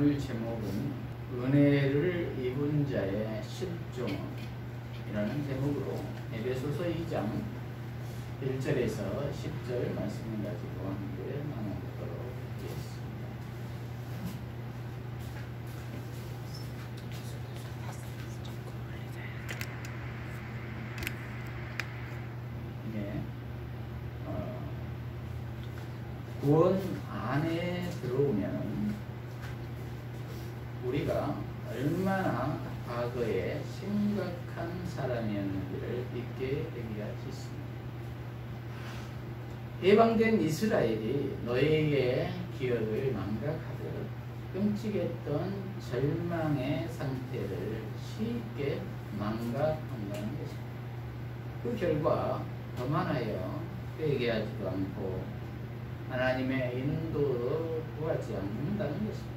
오늘 제목은 은혜를 입은 자의 실종이라는 제목으로 에베소서 2장 1절에서 10절 말씀을 가지고 함께 나눠보도록 하겠습니다. 구원 안에 들어오면 우리가 얼마나 과거에 심각한 사람이었는지를 잊게 되기가 쉽습니다. 해방된 이스라엘이 노예의 기억을 망각하듯 끔찍했던 절망의 상태를 쉽게 망각한다는 것입니다. 그 결과 거만하여 회개하지도 않고 하나님의 인도를 구하지 않는다는 것입니다.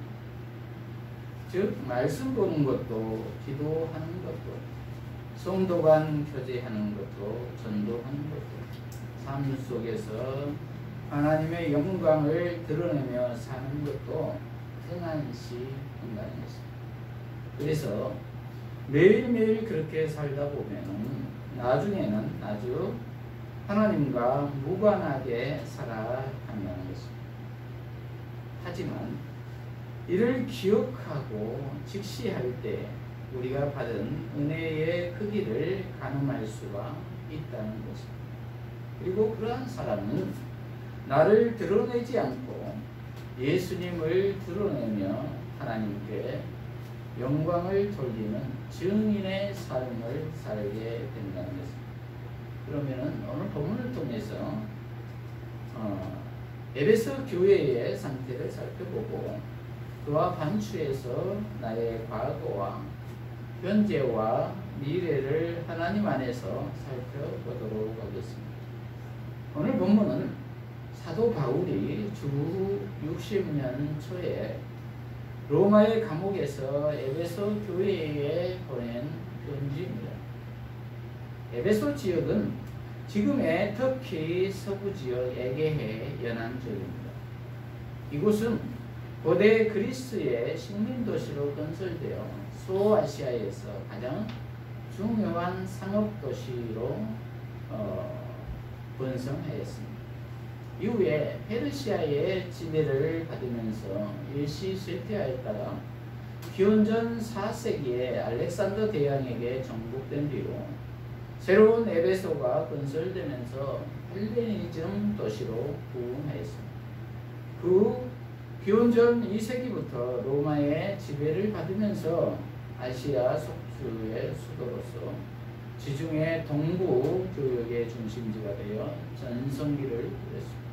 즉 말씀 보는 것도, 기도하는 것도, 성도간 교제하는 것도, 전도하는 것도, 삶 속에서 하나님의 영광을 드러내며 사는 것도 등한시 한다는 것입니다. 그래서 매일매일 그렇게 살다 보면 나중에는 아주 하나님과 무관하게 살아간다는 것입니다. 하지만 이를 기억하고 직시할 때 우리가 받은 은혜의 크기를 가늠할 수가 있다는 것입니다. 그리고 그러한 사람은 나를 드러내지 않고 예수님을 드러내며 하나님께 영광을 돌리는 증인의 삶을 살게 된다는 것입니다. 그러면은 오늘 본문을 통해서 에베소 교회의 상태를 살펴보고 그와 반추해서 나의 과거와 현재와 미래를 하나님 안에서 살펴보도록 하겠습니다. 오늘 본문은 사도 바울이 주 60년 초에 로마의 감옥에서 에베소 교회에 보낸 편지입니다. 에베소 지역은 지금의 터키 서부 지역 에게해 연안 지역입니다. 이곳은 고대 그리스의 식민도시로 건설되어 소아시아에서 가장 중요한 상업도시로 번성하였습니다. 이후에 페르시아의 지배를 받으면서 일시 쇠퇴하였다가 기원전 4세기에 알렉산더 대왕에게 정복된 뒤로 새로운 에베소가 건설되면서 헬레니즘 도시로 부흥하였습니다. 그 기원전 2세기부터 로마의 지배를 받으면서 아시아 속주의 수도로서 지중해 동부 교역의 중심지가 되어 전성기를 누렸습니다.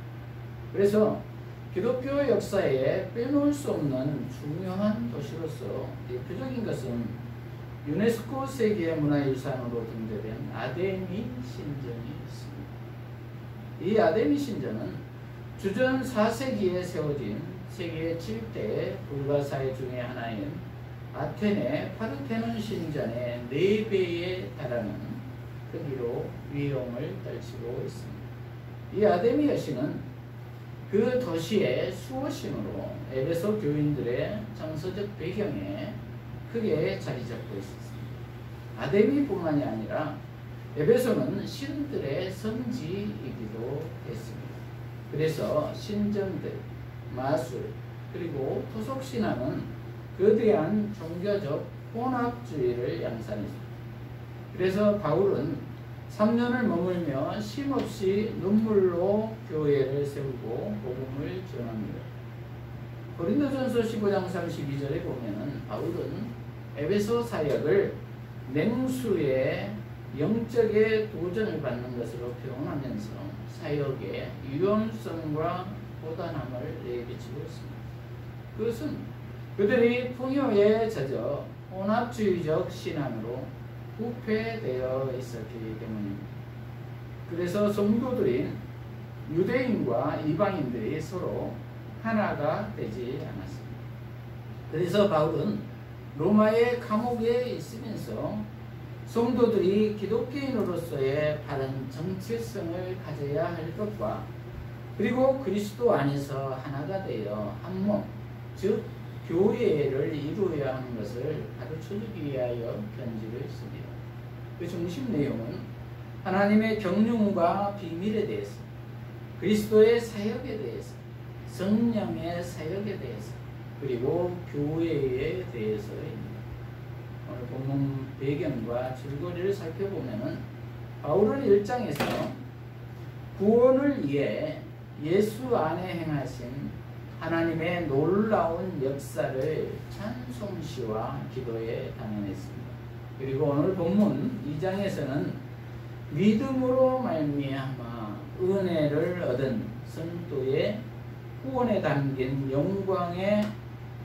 그래서 기독교 역사에 빼놓을 수 없는 중요한 도시로서 대표적인 것은 유네스코 세계 문화유산으로 등재된 아데미 신전이 있습니다. 이 아데미 신전은 주전 4세기에 세워진 세계 7대 불가사의 중에 하나인 아테네 파르테논 신전의 4배에 달하는 크기로 위용을 떨치고 있습니다. 이 아데미 여신은 그 도시의 수호신으로 에베소 교인들의 정서적 배경에 크게 자리 잡고 있었습니다. 아데미뿐만이 아니라 에베소는 신들의 성지이기도 했습니다. 그래서 신전들, 마술, 그리고 토속신앙은 거대한 종교적 혼합주의를 양산했습니다. 그래서 바울은 3년을 머물며 쉼없이 눈물로 교회를 세우고 복음을 전합니다. 고린도전서 15장 32절에 보면은 바울은 에베소 사역을 맹수의 영적의 도전을 받는 것으로 표현하면서 사역의 유연성과 고단함을 내비치고 있습니다. 그것은 그들이 풍요에 젖어 혼합주의적 신앙으로 부패되어 있었기 때문입니다. 그래서 성도들인 유대인과 이방인들이 서로 하나가 되지 않았습니다. 그래서 바울은 로마의 감옥에 있으면서 성도들이 기독교인으로서의 바른 정체성을 가져야 할 것과 그리고 그리스도 안에서 하나가 되어 한 몸, 즉 교회를 이루어야 하는 것을 가르쳐주기 위하여 편지를 씁니다. 그 중심 내용은 하나님의 경륜과 비밀에 대해서, 그리스도의 사역에 대해서, 성령의 사역에 대해서, 그리고 교회에 대해서입니다. 오늘 본문 배경과 줄거리를 살펴보면 바울은 1장에서 구원을 위해 예수 안에 행하신 하나님의 놀라운 역사를 찬송시와 기도에 담아냈습니다. 그리고 오늘 본문 2장에서는 믿음으로 말미암아 은혜를 얻은 성도의 구원에 담긴 영광의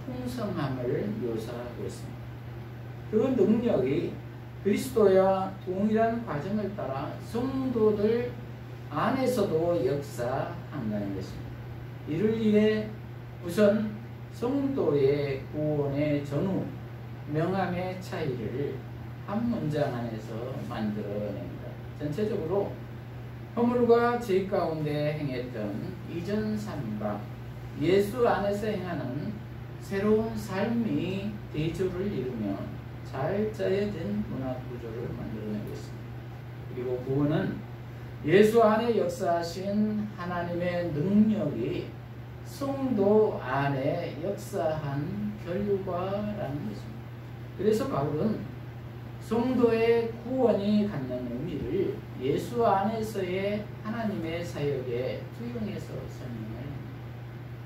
풍성함을 묘사하고 있습니다. 그 능력이 그리스도와 동일한 과정을 따라 성도들 안에서도 역사한다는 것입니다. 이를 위해 우선 성도의 구원의 전후 명함의 차이를 한 문장 안에서 만들어냅니다. 전체적으로 허물과 죄 가운데 행했던 이전 삶과 예수 안에서 행하는 새로운 삶이 대조를 이루며 잘 짜여진 문화 구조를 만들어내고 있습니다. 그리고 구원은 예수 안에 역사하신 하나님의 능력이 성도 안에 역사한 결과라는 것입니다. 그래서 바울은 성도의 구원이 갖는 의미를 예수 안에서의 하나님의 사역에 투영해서 설명합니다.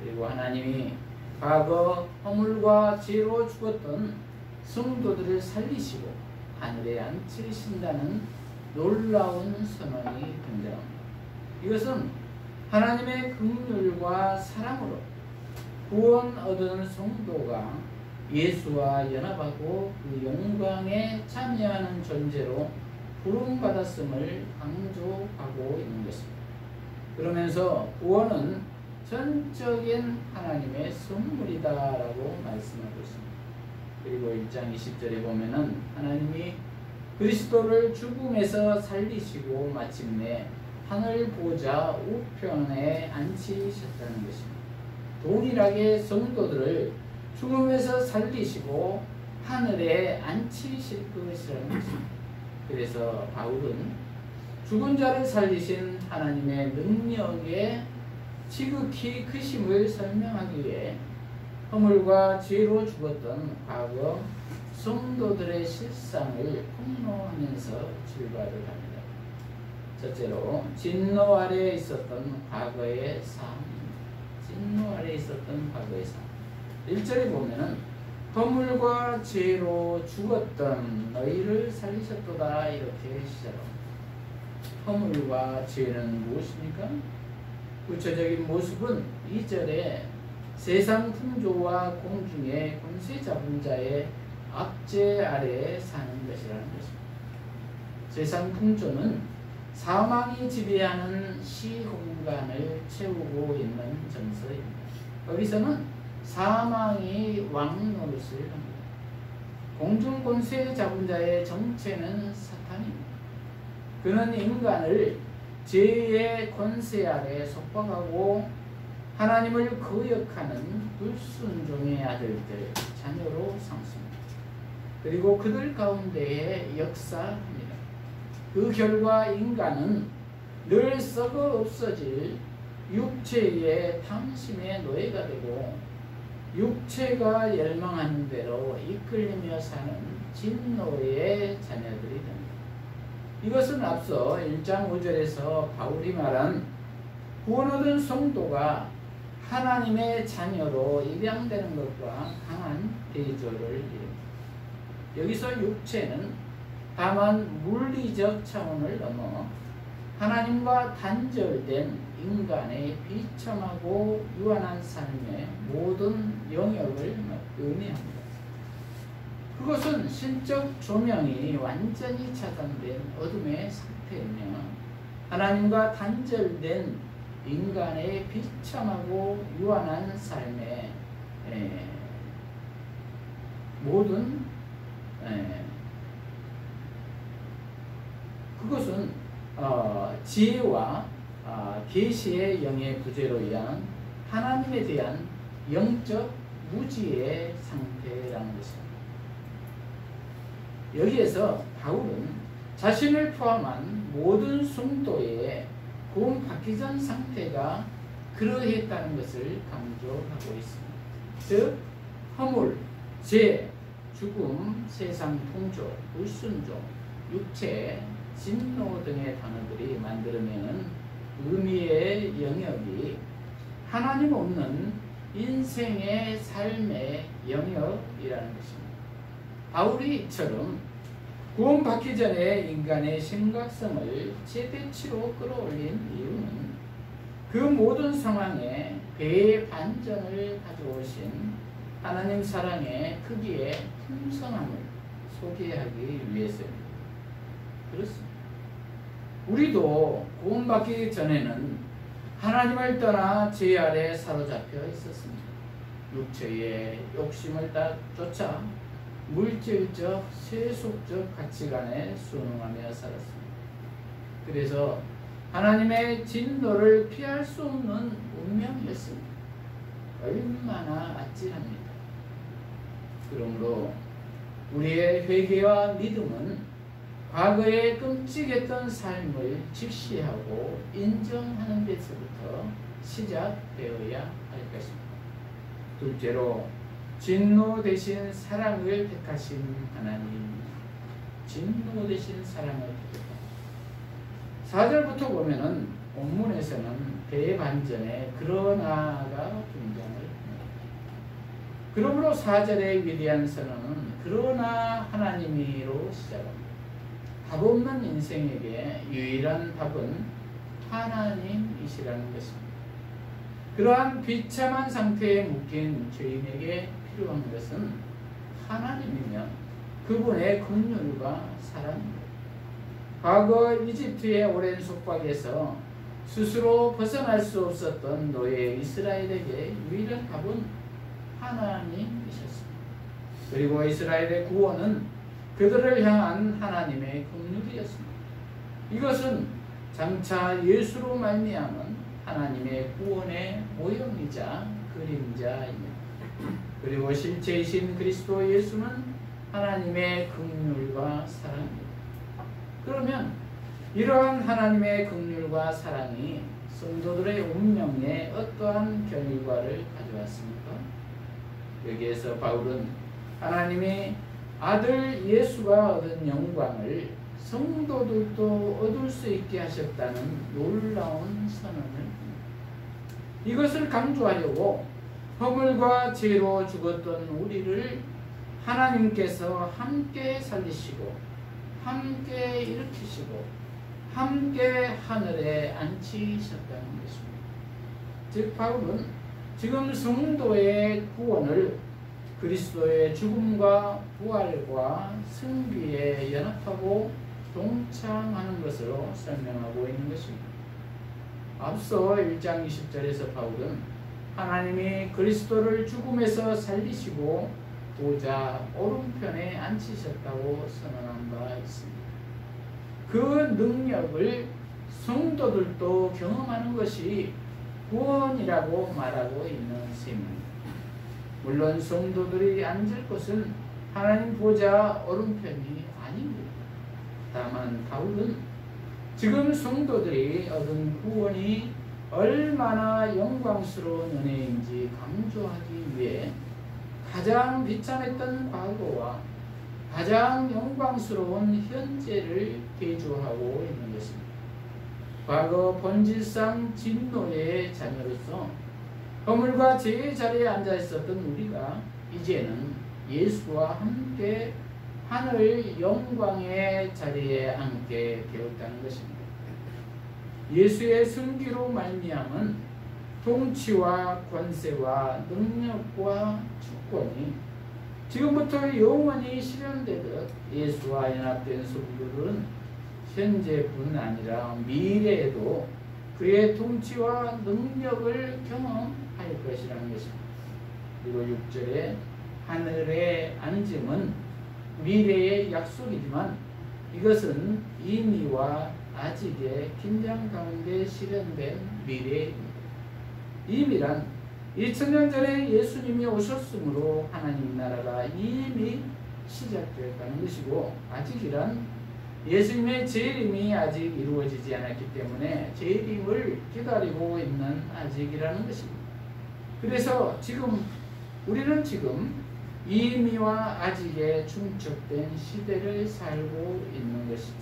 그리고 하나님이 과거 허물과 죄로 죽었던 성도들을 살리시고 하늘에 앉히신다는 놀라운 선언이 등장합니다. 이것은 하나님의 긍휼과 사랑으로 구원 얻은 성도가 예수와 연합하고 그 영광에 참여하는 존재로 부름받았음을 강조하고 있는 것입니다. 그러면서 구원은 전적인 하나님의 선물이다라고 말씀하고 있습니다. 그리고 1장 20절에 보면은 하나님이 그리스도를 죽음에서 살리시고 마침내 하늘 보좌 우편에 앉히셨다는 것입니다. 동일하게 성도들을 죽음에서 살리시고 하늘에 앉히실 것이라는 것입니다. 그래서 바울은 죽은 자를 살리신 하나님의 능력에 지극히 크심을 설명하기 위해 허물과 죄로 죽었던 과거 성도들의 실상을 폭로하면서 출발을 합니다. 첫째로 진노 아래에 있었던 과거의 삶, 진노 아래에 있었던 과거의 삶. 1절에 보면은 허물과 죄로 죽었던 너희를 살리셨도다 이렇게 시작합니다. 허물과 죄는 무엇입니까? 구체적인 모습은 2절에 세상 풍조와 공중의 권세 잡은 자의 압제 아래에 사는 것이라는 것입니다. 세상 풍조는 사망이 지배하는 시공간을 채우고 있는 정서입니다. 거기서는 사망이 왕노릇을 합니다. 공중 권세 잡은 자의 정체는 사탄입니다. 그는 인간을 죄의 권세 아래 속박하고 하나님을 거역하는 불순종의 아들들, 자녀로 삼습니다. 그리고 그들 가운데에 역사합니다. 그 결과 인간은 늘 썩어 없어질 육체의 탐심의 노예가 되고 육체가 열망하는 대로 이끌리며 사는 진노의 자녀들이 됩니다. 이것은 앞서 1장 5절에서 바울이 말한 구원 얻은 성도가 하나님의 자녀로 입양되는 것과 강한 대조를 이룹니다. 여기서 육체는 다만 물리적 차원을 넘어 하나님과 단절된 인간의 비참하고 유한한 삶의 모든 영역을 의미합니다. 그것은 신적 조명이 완전히 차단된 어둠의 상태이며 하나님과 단절된 인간의 비참하고 유한한 삶의 모든 그것은 지혜와 계시의 영의 부재로 의한 하나님에 대한 영적 무지의 상태라는 것입니다. 여기에서 바울은 자신을 포함한 모든 성도의 구원받기 전 상태가 그러했다는 것을 강조하고 있습니다. 즉 허물, 죄, 죽음, 세상 풍조, 불순종, 육체, 진노 등의 단어들이 만들어내는 의미의 영역이 하나님 없는 인생의 삶의 영역이라는 것입니다. 바울이 이처럼 구원받기 전에 인간의 심각성을 최대치로 끌어올린 이유는 그 모든 상황에 배의 반전을 가져오신 하나님 사랑의 크기의 풍성함을 소개하기 위해서입니다. 그렇습니다. 우리도 구원받기 전에는 하나님을 떠나 죄 아래 사로잡혀 있었습니다. 육체의 욕심을 쫓아 물질적, 세속적 가치관에 순응하며 살았습니다. 그래서 하나님의 진노를 피할 수 없는 운명이었습니다. 얼마나 아찔합니다. 그러므로 우리의 회개와 믿음은 과거의 끔찍했던 삶을 직시하고 인정하는 데서부터 시작되어야 할 것입니다. 둘째로 진노 대신 사랑을 택하신 하나님, 진노 대신 사랑을 택하신 4절부터 보면은 본문에서는 대반전에 그러나가 등장을 합니다. 그러므로 4절의 위대한 선언은 그러나 하나님이로 시작합니다. 답 없는 인생에게 유일한 답은 하나님이시라는 것입니다. 그러한 비참한 상태에 묶인 죄인에게 필요한 것은 하나님이며 그분의 긍휼과 사랑입니다. 과거 이집트의 오랜 속박에서 스스로 벗어날 수 없었던 노예 이스라엘에게 유일한 답은 하나님이셨습니다. 그리고 이스라엘의 구원은 그들을 향한 하나님의 긍휼이었습니다. 이것은 장차 예수로 말미암은 하나님의 구원의 모형이자 그림자입니다. 그리고 실체이신 그리스도 예수는 하나님의 긍휼과 사랑입니다. 그러면 이러한 하나님의 긍휼과 사랑이 성도들의 운명에 어떠한 결과를 가져왔습니까? 여기에서 바울은 하나님이 아들 예수가 얻은 영광을 성도들도 얻을 수 있게 하셨다는 놀라운 선언을 합니다. 이것을 강조하려고 허물과 죄로 죽었던 우리를 하나님께서 함께 살리시고 함께 일으키시고 함께 하늘에 앉히셨다는 것입니다. 즉 바울은 지금 성도의 구원을 그리스도의 죽음과 부활과 승리에 연합하고 동참하는 것으로 설명하고 있는 것입니다. 앞서 1장 20절에서 바울은 하나님이 그리스도를 죽음에서 살리시고 보좌 오른편에 앉히셨다고 선언한 바 있습니다. 그 능력을 성도들도 경험하는 것이 구원이라고 말하고 있는 셈입니다. 물론 성도들이 앉을 곳은 하나님 보좌 오른편이 아닙니다. 다만 바울은 지금 성도들이 얻은 구원이 얼마나 영광스러운 은혜인지 강조하기 위해 가장 비참했던 과거와 가장 영광스러운 현재를 대조하고 있는 것입니다. 과거 본질상 진노의 자녀로서 허물과 죄의 자리에 앉아 있었던 우리가 이제는 예수와 함께 하늘 영광의 자리에 앉게 되었다는 것입니다. 예수의 승기로 말미암은 통치와 권세와 능력과 주권이 지금부터 영원히 실현되듯 예수와 연합된 성도들은 현재뿐 아니라 미래에도 그의 통치와 능력을 경험할 것이라는 것입니다. 그리고 6절에 하늘에 앉음은 미래의 약속이지만 이것은 이미와 아직의 긴장 가운데 실현된 미래입니다. 이미란 2000년 전에 예수님이 오셨으므로 하나님 나라가 이미 시작되었다는 것이고, 아직이란 예수님의 재림이 아직 이루어지지 않았기 때문에 재림을 기다리고 있는 아직이라는 것입니다. 그래서 우리는 지금 이미와 아직에 중첩된 시대를 살고 있는 것이지.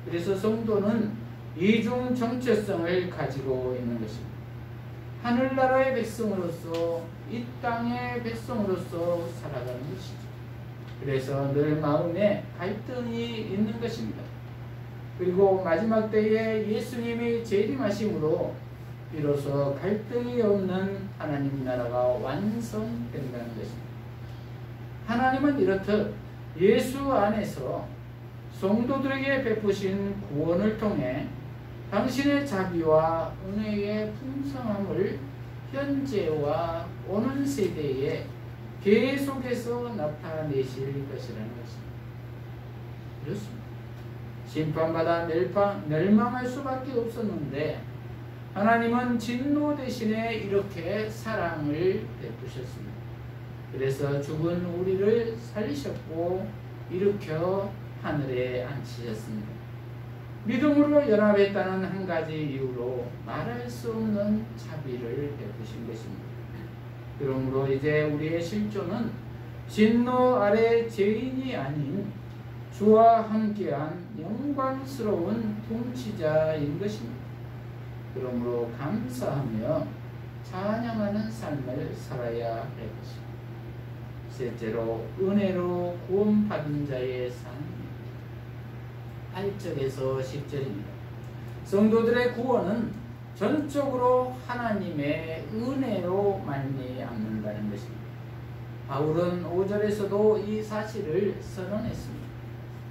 그래서 성도는 이중 정체성을 가지고 있는 것입니다. 하늘나라의 백성으로서, 이 땅의 백성으로서 살아가는 것이죠. 그래서 늘 마음에 갈등이 있는 것입니다. 그리고 마지막 때에 예수님이 재림하심으로 비로소 갈등이 없는 하나님 나라가 완성된다는 것입니다. 하나님은 이렇듯 예수 안에서 성도들에게 베푸신 구원을 통해 당신의 자비와 은혜의 풍성함을 현재와 오는 세대에 계속해서 나타내실 것이라는 것입니다. 그렇습니다. 심판받아 멸망할 수밖에 없었는데 하나님은 진노 대신에 이렇게 사랑을 베푸셨습니다. 그래서 죽은 우리를 살리셨고 일으켜 하늘에 앉히셨습니다. 믿음으로 연합했다는 한 가지 이유로 말할 수 없는 자비를 베푸신 것입니다. 그러므로 이제 우리의 실존은 진노 아래 죄인이 아닌 주와 함께한 영광스러운 통치자인 것입니다. 그러므로 감사하며 찬양하는 삶을 살아야 할 것입니다. 셋째로 은혜로 구원받은 자의 삶입니다. 8절에서 10절입니다. 성도들의 구원은 전적으로 하나님의 은혜로 말미암는다는 것입니다. 바울은 5절에서도 이 사실을 선언했습니다.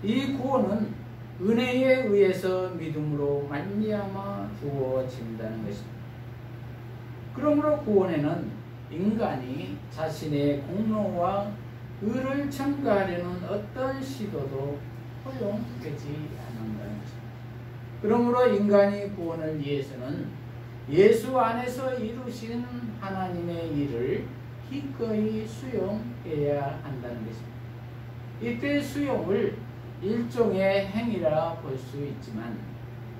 이 구원은 은혜에 의해서 믿음으로 말미암아 주어진다는 것입니다. 그러므로 구원에는 인간이 자신의 공로와 의를 첨가하려는 어떤 시도도 허용되지 않는다는 것입니다. 그러므로 인간이 구원을 위해서는 예수 안에서 이루신 하나님의 일을 기꺼이 수용해야 한다는 것입니다. 이때 수용을 일종의 행위라 볼 수 있지만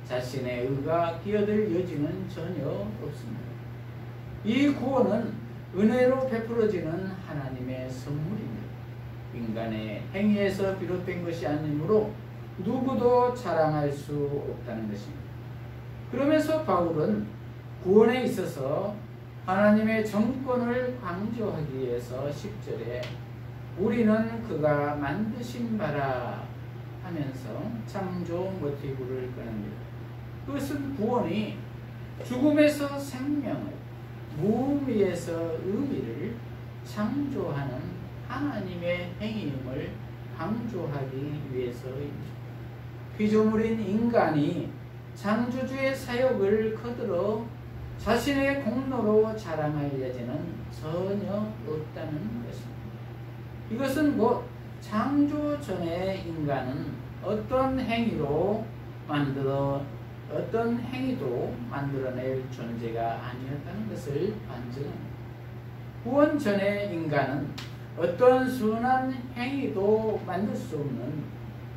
자신의 의가 끼어들 여지는 전혀 없습니다. 이 구원은 은혜로 베풀어지는 하나님의 선물입니다. 인간의 행위에서 비롯된 것이 아니므로 누구도 자랑할 수 없다는 것입니다. 그러면서 바울은 구원에 있어서 하나님의 정권을 강조하기 위해서 10절에 우리는 그가 만드신 바라 하면서 창조 모티브를 꺼냅니다. 그것은 구원이 죽음에서 생명을, 무의미에서 의미를 창조하는 하나님의 행위임을 강조하기 위해서입니다. 피조물인 인간이 창조주의 사역을 거들어 자신의 공로로 자랑할 여지는 전혀 없다는 것입니다. 이것은 곧 창조 전에 인간은 어떤 행위도 만들어낼 존재가 아니었다는 것을 반증합니다. 구원 전에 인간은 어떤 순한 행위도 만들 수 없는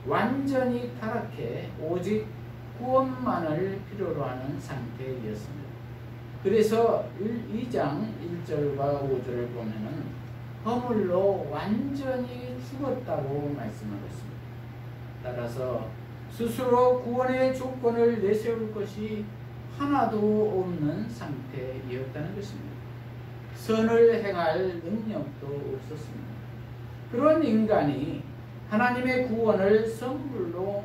완전히 타락해 오직 구원만을 필요로 하는 상태였습니다. 그래서 2장 1절과 5절을 보면은 허물로 완전히 죽었다고 말씀하고 있습니다. 따라서 스스로 구원의 조건을 내세울 것이 하나도 없는 상태이었다는 것입니다. 선을 행할 능력도 없었습니다. 그런 인간이 하나님의 구원을 선물로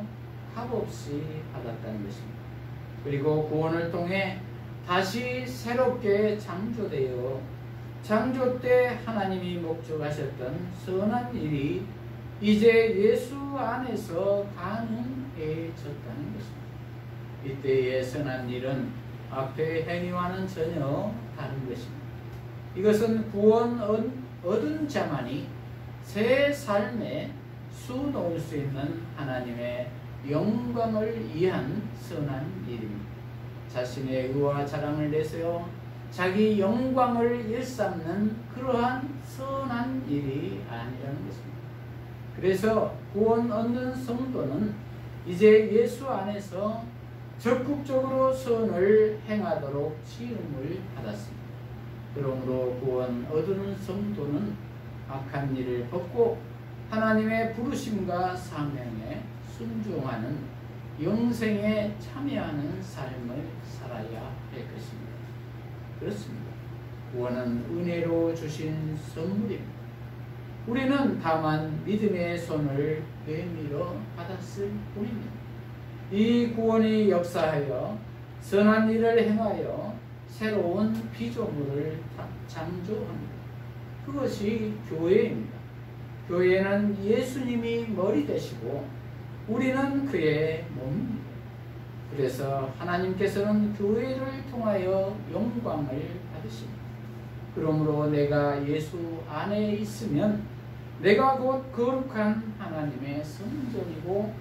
값없이 받았다는 것입니다. 그리고 구원을 통해 다시 새롭게 창조되어 창조 때 하나님이 목적하셨던 선한 일이 이제 예수 안에서 가능해졌다는 것입니다. 이때의 선한 일은 앞의 행위와는 전혀 다른 것입니다. 이것은 구원 얻은 자만이 새 삶에 수놓을 수 있는 하나님의 영광을 위한 선한 일입니다. 자신의 의와 자랑을 내세워 자기 영광을 일삼는 그러한 선한 일이 아니라는 것입니다. 그래서 구원 얻는 성도는 이제 예수 안에서 적극적으로 선을 행하도록 지음을 받았습니다. 그러므로 구원 얻은 성도는 악한 일을 벗고 하나님의 부르심과 사명에 순종하는 영생에 참여하는 삶을 살아야 할 것입니다. 그렇습니다. 구원은 은혜로 주신 선물입니다. 우리는 다만 믿음의 손을 내밀어 받았을 뿐입니다. 이 구원이 역사하여 선한 일을 행하여 새로운 피조물을 창조합니다. 그것이 교회입니다. 교회는 예수님이 머리 되시고 우리는 그의 몸입니다. 그래서 하나님께서는 교회를 통하여 영광을 받으십니다. 그러므로 내가 예수 안에 있으면 내가 곧 거룩한 하나님의 성전이고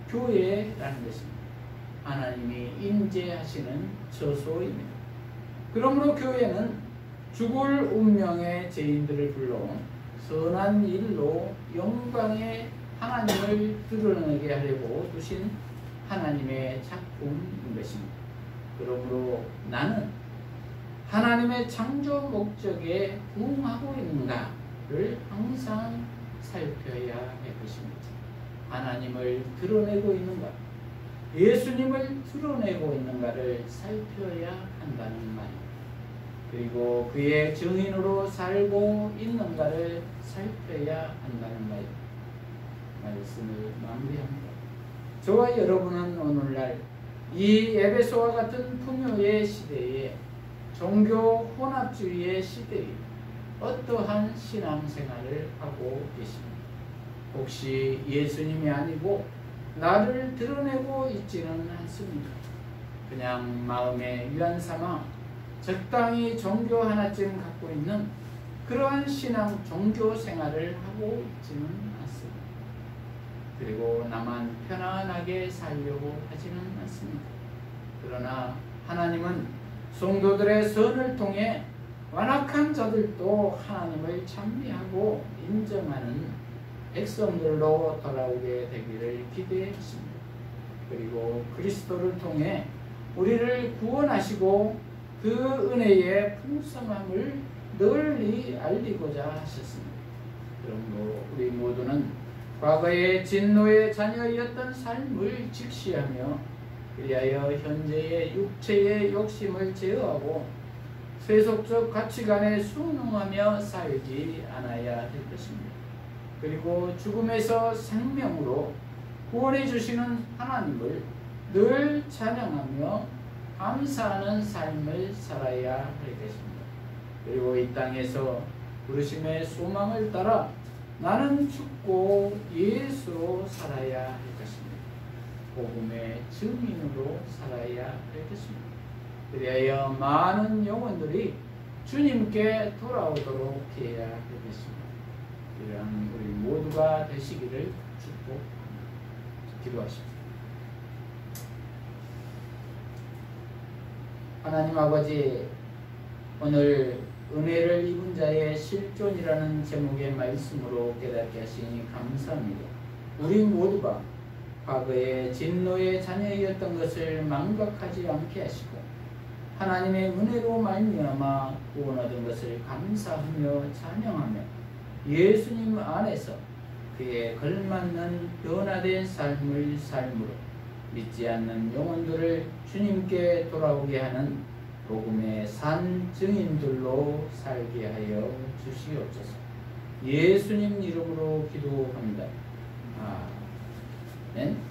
교회라는 것입니다. 하나님이 임재하시는 처소입니다. 그러므로 교회는 죽을 운명의 죄인들을 불러 선한 일로 영광의 하나님을 드러내게 하려고 두신 하나님의 작품인 것입니다. 그러므로 나는 하나님의 창조 목적에 부응하고 있는가를 항상 살펴야 할 것입니다. 하나님을 드러내고 있는가, 예수님을 드러내고 있는가를 살펴야 한다는 말, 그리고 그의 증인으로 살고 있는가를 살펴야 한다는 말씀을 마무리합니다. 저와 여러분은 오늘날 이 에베소와 같은 풍요의 시대에 종교 혼합주의의 시대에 어떠한 신앙생활을 하고 계십니까? 혹시 예수님이 아니고 나를 드러내고 있지는 않습니까? 그냥 마음에 위안 삼아 적당히 종교 하나쯤 갖고 있는 그러한 신앙 종교 생활을 하고 있지는 않습니다. 그리고 나만 편안하게 살려고 하지는 않습니다. 그러나 하나님은 성도들의 선을 통해 완악한 자들도 하나님을 찬미하고 인정하는 백성들로 돌아오게 되기를 기대하십니다. 그리고 그리스도를 통해 우리를 구원하시고 그 은혜의 풍성함을 널리 알리고자 하셨습니다. 그러므로 우리 모두는 과거의 진노의 자녀였던 삶을 직시하며 그리하여 현재의 육체의 욕심을 제어하고 세속적 가치관에 순응하며 살지 않아야 될 것입니다. 그리고 죽음에서 생명으로 구원해 주시는 하나님을 늘 찬양하며 감사하는 삶을 살아야 할 것입니다. 그리고 이 땅에서 부르심의 소망을 따라 나는 죽고 예수로 살아야 할 것입니다. 복음의 증인으로 살아야 할 것입니다. 그리하여 많은 영혼들이 주님께 돌아오도록 해야 할 것입니다. 이러한 우리 모두가 되시기를 축복합니다. 기도하십시오. 하나님 아버지, 오늘 은혜를 입은 자의 실존이라는 제목의 말씀으로 깨닫게 하시니 감사합니다. 우리 모두가 과거의 진노의 자녀였던 것을 망각하지 않게 하시고 하나님의 은혜로 말미암아 구원 얻은 것을 감사하며 찬양하며 예수님 안에서 그에 걸맞는 변화된 삶을 삶으로 믿지 않는 영혼들을 주님께 돌아오게 하는 복음의 산 증인들로 살게 하여 주시옵소서. 예수님 이름으로 기도합니다. 아멘.